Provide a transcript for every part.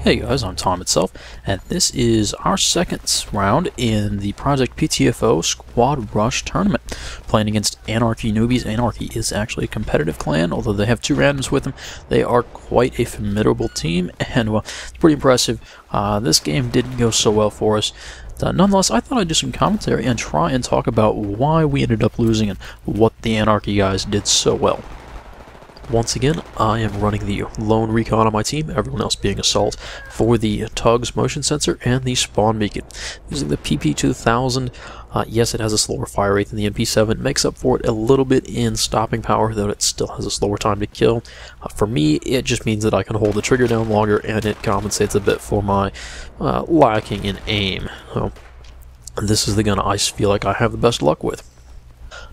Hey guys, I'm Tom itself, and this is our second round in the Project PTFO Squad Rush Tournament, playing against AnarchY Noobies. AnarchY is actually a competitive clan, although they have two randoms with them. They are quite a formidable team, and well, it's pretty impressive. This game didn't go so well for us. Nonetheless, I thought I'd do some commentary and try and talk about why we ended up losing and what the AnarchY guys did so well. Once again, I am running the lone recon on my team, everyone else being assault, for the Tugs motion sensor and the spawn beacon. Using the PP2000, yes, it has a slower fire rate than the MP7, makes up for it a little bit in stopping power, though it still has a slower time to kill. For me, it just means that I can hold the trigger down longer, and it compensates a bit for my lacking in aim. So, this is the gun I feel like I have the best luck with.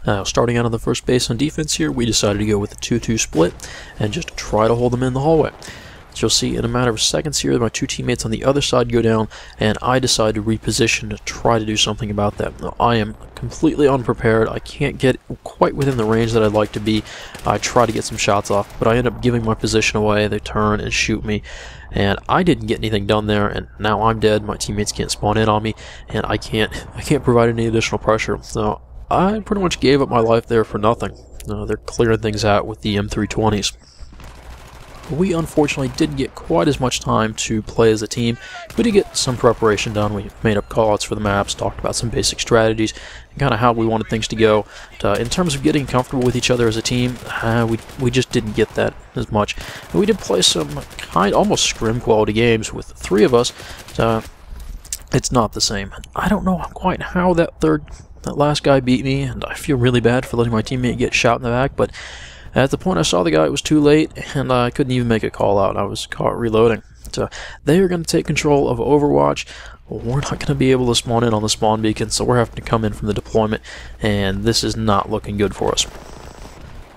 Now, starting out on the first base on defense here, we decided to go with a 2-2 split and just try to hold them in the hallway. As you'll see, in a matter of seconds here, my two teammates on the other side go down, and I decide to reposition to try to do something about that. Now, I am completely unprepared. I can't get quite within the range that I'd like to be. I try to get some shots off, but I end up giving my position away. They turn and shoot me, and I didn't get anything done there, and now I'm dead. My teammates can't spawn in on me, and I can't provide any additional pressure. So I pretty much gave up my life there for nothing. They're clearing things out with the M320s. We unfortunately didn't get quite as much time to play as a team. We did get some preparation done. We made up callouts for the maps, talked about some basic strategies, and kind of how we wanted things to go. In terms of getting comfortable with each other as a team, we just didn't get that as much. And we did play some almost scrim quality games with three of us. It's not the same. I don't know quite how that last guy beat me, and I feel really bad for letting my teammate get shot in the back, but at the point I saw the guy, it was too late, and I couldn't even make a call out. I was caught reloading. So they are going to take control of Overwatch. We're not going to be able to spawn in on the spawn beacon, so we're having to come in from the deployment, and this is not looking good for us.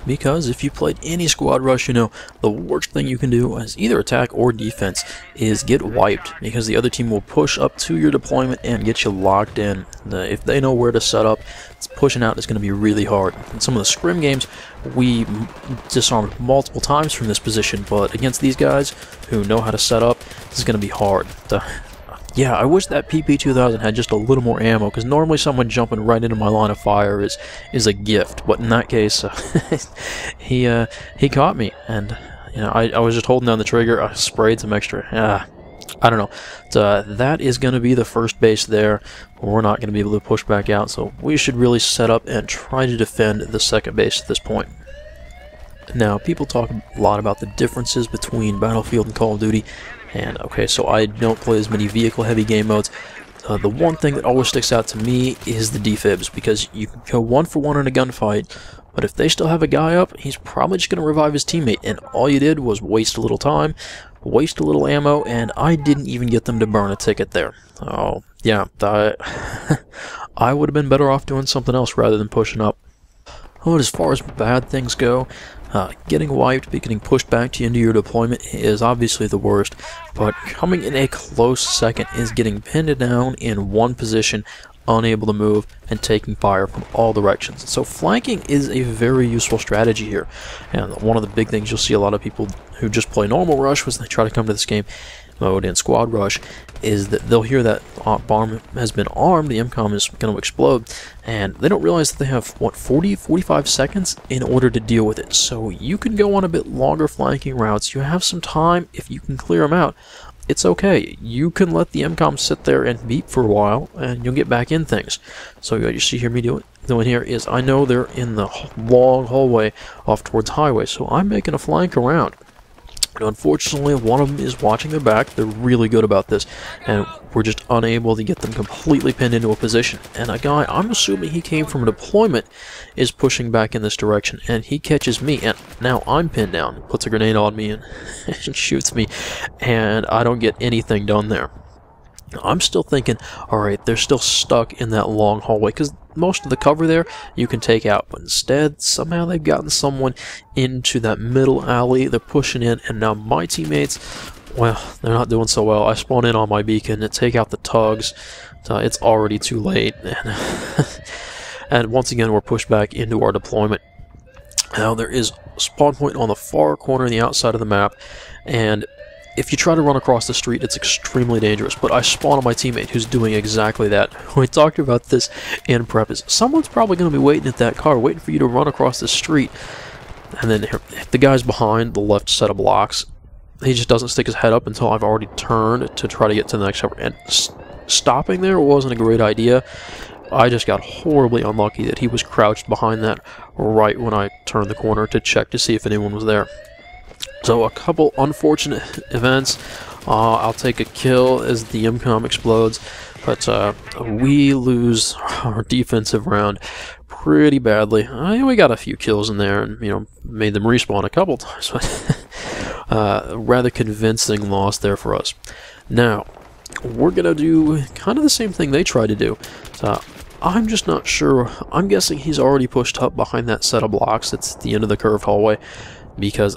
Because if you played any squad rush, you know the worst thing you can do as either attack or defense is get wiped, because the other team will push up to your deployment and get you locked in. If they know where to set up, pushing out is going to be really hard. In some of the scrim games, we disarmed multiple times from this position, but against these guys who know how to set up, this is going to be hard. Yeah, I wish that PP2000 had just a little more ammo, because normally someone jumping right into my line of fire is a gift. But in that case, he caught me, and you know I was just holding down the trigger. I sprayed some extra. I don't know. That is going to be the first base there. We're not going to be able to push back out, so we should really set up and try to defend the second base at this point. Now, people talk a lot about the differences between Battlefield and Call of Duty. And okay, so I don't play as many vehicle-heavy game modes. The one thing that always sticks out to me is the defibs, because you can go 1-for-1 in a gunfight, but if they still have a guy up, he's probably just going to revive his teammate, and all you did was waste a little time, waste a little ammo, and I didn't even get them to burn a ticket there. Oh, yeah, I would have been better off doing something else rather than pushing up. Oh, as far as bad things go, getting wiped, getting pushed back to into your deployment is obviously the worst, but coming in a close second is getting pinned down in one position, unable to move, and taking fire from all directions. So flanking is a very useful strategy here, and one of the big things you'll see a lot of people who just play normal rush when they try to come to this game mode in squad rush is that they'll hear that bomb has been armed, the MCOM is going to explode, and they don't realize that they have, what, 40-45 seconds in order to deal with it. So you can go on a bit longer flanking routes. You have some time. If you can clear them out, it's okay. You can let the MCOM sit there and beep for a while, and you'll get back in things. So what you see here me doing here is I know they're in the long hallway off towards highway, so I'm making a flank around. But unfortunately, one of them is watching their back. They're really good about this, and we're just unable to get them completely pinned into a position. And a guy, I'm assuming he came from a deployment, is pushing back in this direction, and he catches me, and now I'm pinned down, puts a grenade on me, and shoots me, and I don't get anything done there. I'm still thinking, alright, they're still stuck in that long hallway, because most of the cover there you can take out, but instead, somehow they've gotten someone into that middle alley, they're pushing in, and now my teammates, well, they're not doing so well. I spawn in on my beacon and take out the Tugs. It's already too late, and once again we're pushed back into our deployment. Now there is a spawn point on the far corner on the outside of the map, and if you try to run across the street, it's extremely dangerous, but I spawn on my teammate who's doing exactly that. We talked about this in prep, is someone's probably going to be waiting at that car, waiting for you to run across the street, and then if the guy's behind the left set of blocks, he just doesn't stick his head up until I've already turned to try to get to the next cover, and stopping there wasn't a great idea. I just got horribly unlucky that he was crouched behind that right when I turned the corner to check to see if anyone was there. So a couple unfortunate events. I'll take a kill as the MCOM explodes, but we lose our defensive round pretty badly. We got a few kills in there and, you know, made them respawn a couple times, but rather convincing loss there for us. Now, we're going to do kind of the same thing they tried to do. I'm just not sure. I'm guessing he's already pushed up behind that set of blocks that's at the end of the curved hallway, because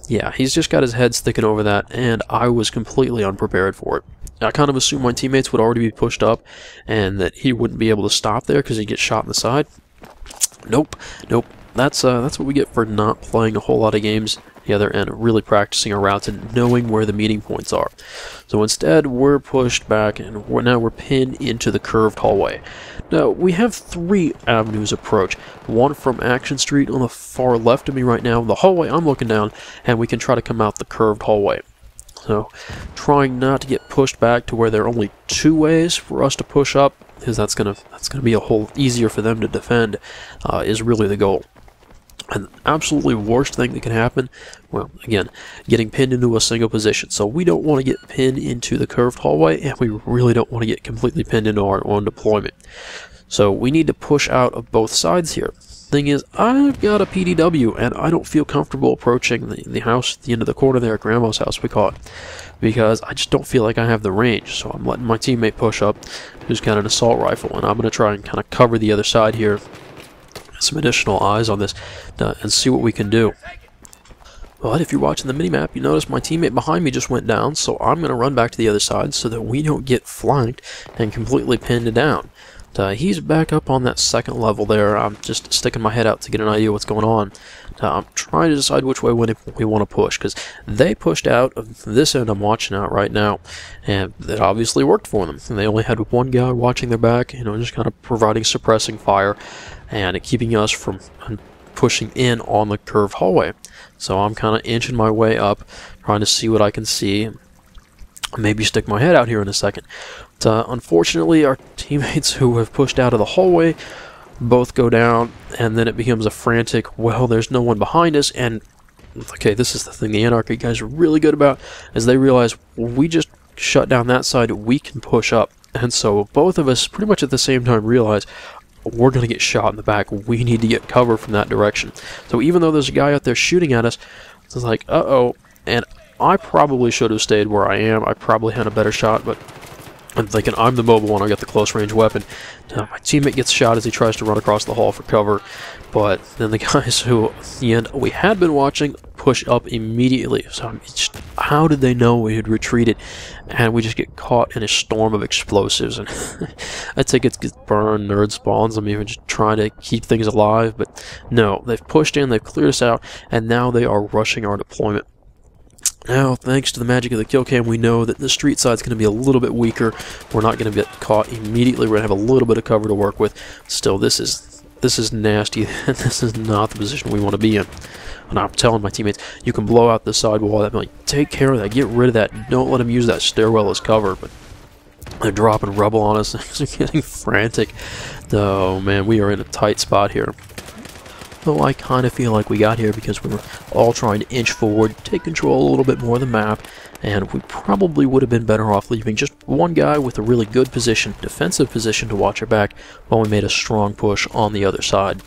yeah, he's just got his head sticking over that, and I was completely unprepared for it. I kind of assumed my teammates would already be pushed up, and that he wouldn't be able to stop there because he'd get shot in the side. Nope. That's what we get for not playing a whole lot of games together and really practicing our routes and knowing where the meeting points are. So instead, we're pushed back, and now we're pinned into the curved hallway. Now, we have 3 avenues approach. One from Action Street on the far left of me right now, the hallway I'm looking down, and we can try to come out the curved hallway. So, trying not to get pushed back to where there are only 2 ways for us to push up, because that's gonna be a whole easier for them to defend, is really the goal. And the absolutely worst thing that can happen, well, again, getting pinned into a single position. So we don't want to get pinned into the curved hallway, and we really don't want to get completely pinned into our own deployment. So we need to push out of both sides here. Thing is, I've got a PDW, and I don't feel comfortable approaching the house at the end of the corner there, Grandma's house, we call it, because I just don't feel like I have the range. So I'm letting my teammate push up, who's got an assault rifle, and I'm going to try and kind of cover the other side here. Some additional eyes on this and see what we can do. But if you're watching the minimap, you notice my teammate behind me just went down, so I'm going to run back to the other side so that we don't get flanked and completely pinned down. He's back up on that second level there. I'm just sticking my head out to get an idea what's going on. I'm trying to decide which way we want to push, because they pushed out of this end I'm watching out right now, and it obviously worked for them. They only had one guy watching their back, you know, just kind of providing suppressing fire and keeping us from pushing in on the curved hallway. So I'm kind of inching my way up, trying to see what I can see. Maybe stick my head out here in a second. But, unfortunately, our teammates who have pushed out of the hallway both go down, and then it becomes a frantic, well, there's no one behind us, and okay, this is the thing the AnarchY guys are really good about, is they realize we just shut down that side, we can push up. And so both of us pretty much at the same time realize we're going to get shot in the back, we need to get cover from that direction. So even though there's a guy out there shooting at us, it's like, uh-oh, and I probably should have stayed where I am. I probably had a better shot, but I'm thinking I'm the mobile one. I got the close-range weapon. My teammate gets shot as he tries to run across the hall for cover, but then the guys who, at the end, we had been watching push up immediately. So just, how did they know we had retreated? And we just get caught in a storm of explosives, and I think it's get burned, nerd spawns. I'm even just trying to keep things alive, but no, they've pushed in, they've cleared us out, and now they are rushing our deployment. Now, thanks to the magic of the kill cam, we know that the street side's going to be a little bit weaker. We're not going to get caught immediately. We're going to have a little bit of cover to work with. Still, this is nasty. This is not the position we want to be in. And I'm telling my teammates, you can blow out the side wall. I'm like, take care of that. Get rid of that. Don't let them use that stairwell as cover. But they're dropping rubble on us. They're getting frantic. Oh, man, we are in a tight spot here. Though I kind of feel like we got here because we were all trying to inch forward, take control a little bit more of the map, and we probably would have been better off leaving just one guy with a really good position, defensive position to watch our back, while we made a strong push on the other side.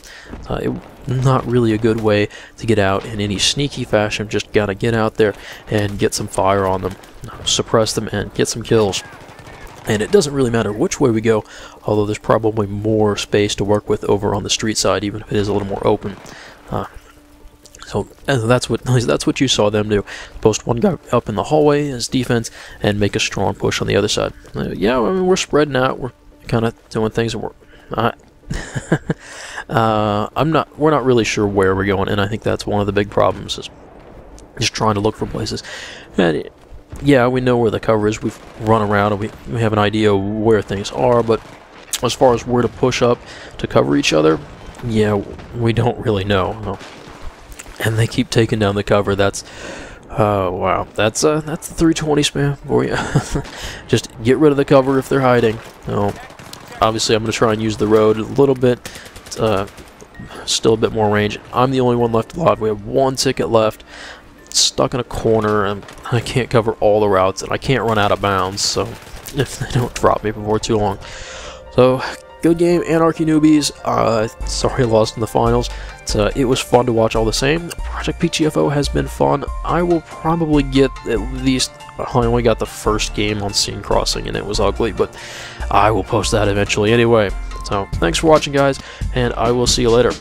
Not really a good way to get out in any sneaky fashion. Just gotta get out there and get some fire on them, suppress them, and get some kills. And it doesn't really matter which way we go, although there's probably more space to work with over on the street side, even if it is a little more open. So that's what you saw them do. Post one guy up in the hallway as defense and make a strong push on the other side. Yeah, I mean, we're spreading out. We're kind of doing things. We're not really sure where we're going, and I think that's one of the big problems is just trying to look for places. And yeah, we know where the cover is. We've run around and we have an idea where things are, but as far as where to push up to cover each other, yeah, we don't really know. No. And they keep taking down the cover. That's wow. That's the 320 spam for you. Just get rid of the cover if they're hiding. No. Obviously, I'm going to try and use the road a little bit. Still a bit more range. I'm the only one left alive. We have one ticket left. Stuck in a corner, and I can't cover all the routes, and I can't run out of bounds, so if they don't drop me before too long. So, good game, AnarchY Noobies. Sorry I lost in the finals. It was fun to watch all the same. Project PTFO has been fun. I will probably get at least... I only got the first game on Scene Crossing, and it was ugly, but I will post that eventually anyway. So, thanks for watching, guys, and I will see you later.